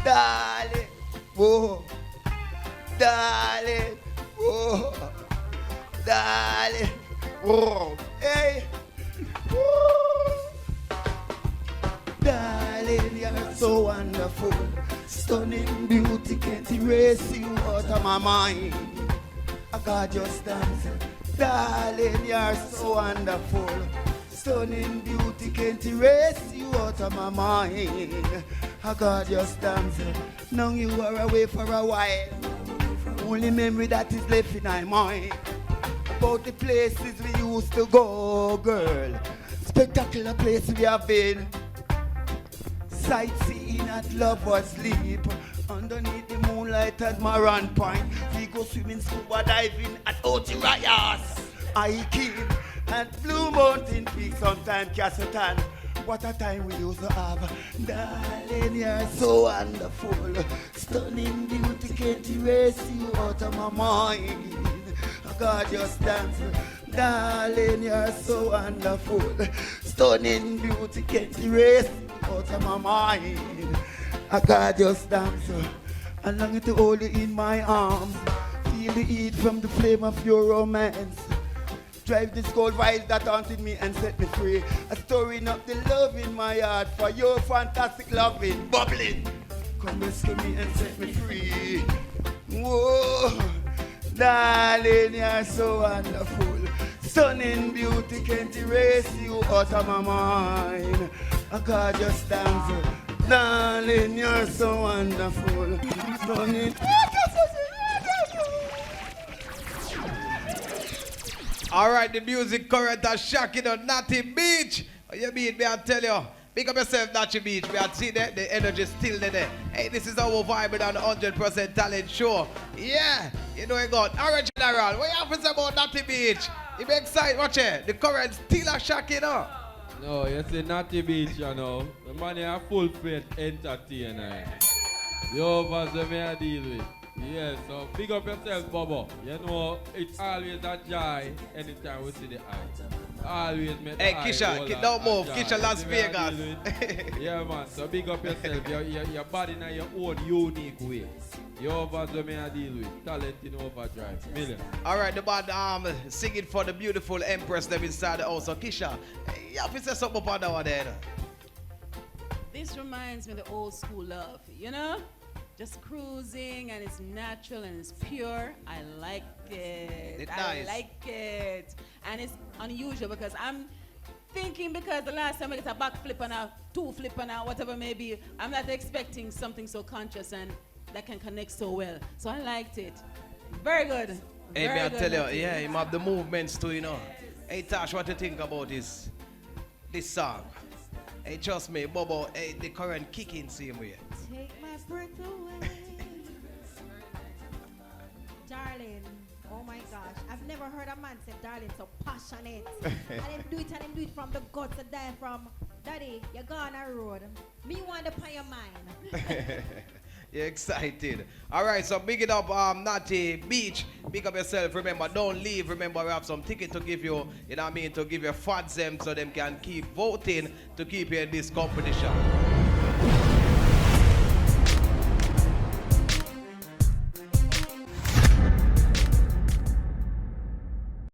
Darling, whoa, darling, whoa, darling, whoa, hey, whoa. Darling, you're so wonderful, stunning beauty can't erase you out of my mind. I got just dancing, darling, you're so wonderful, stunning beauty can't erase you out of my mind. I got just dancing. Now you are away for a while. Only memory that is left in my mind about the places we used to go, girl. Spectacular places we have been. Sightseeing at Lover's Sleep. Underneath the moonlight at Maran Point. We go swimming, scuba diving at Otirayas. Hiking at Blue Mountain Peak, sometime Castletown. What a time we used to have. Darling, you're so wonderful. Stunning beauty can't erase you out of my mind. I got just dancing. Darling, you're so wonderful. Stunning beauty can't erase you out of my mind. I got just dancing. I long to hold you in my arms. Feel the heat from the flame of your romance. Drive this cold vibe that haunted me and set me free. A storing up the love in my heart for your fantastic loving, bubbling. Come rescue me and set me free. Whoa, darling, you're so wonderful. Stunning beauty can't erase you out of my mind. I can't just dance. Darling, you're so wonderful. Stunning. Alright, the music current is shocking on Natty Beech. Oh, you mean me, I tell you. Pick up yourself, Natty Beech. We are see that the energy still there. Hey, this is our vibe on the 100% talent show. Yeah, you know it got. Alright, General, what you have to say about Natty Beech? You be excited, watch it. The current still a shocking, huh? No, you see Natty Beech, you know. The man is a full-fledged entertainer. You over the me I deal with. Yes, so big up yourself, Bobo. You know, it's always a joy anytime we see the eye. Always make the Hey, eye Kisha, don't move. Kisha, Las See me I Vegas. deal with? Yeah, man, so big up yourself. Your body in your own unique way. You over the me I deal with. Talent in overdrive. Million. Alright, the band singing for the beautiful Empress them inside the house. So, Kisha, you have to say something about that one there. This reminds me of the old school love, you know? Just cruising and it's natural and it's pure. I like it. It's I nice. like it. And it's unusual because I'm thinking because the last time I get a back flip and a two flip and a whatever maybe, I'm not expecting something so conscious and that can connect so well. So I liked it. Very good. Hey, Very me I good, tell you, Natty. yeah, him have the movements too, you know. Hey, Tash, what you think about this song? Hey, trust me, Bobo, hey, the current kicking same way. Take my breath away. Darling, oh my gosh. I've never heard a man say darling so passionate. And him do it from the guts and die from Daddy, you're gone a road. Me want to pay your mind. You're excited. All right, so big it up, Natty Beech. Big up yourself. Remember, don't leave. Remember, we have some ticket to give you, you know what I mean, to give your fans them so them can keep voting to keep you in this competition.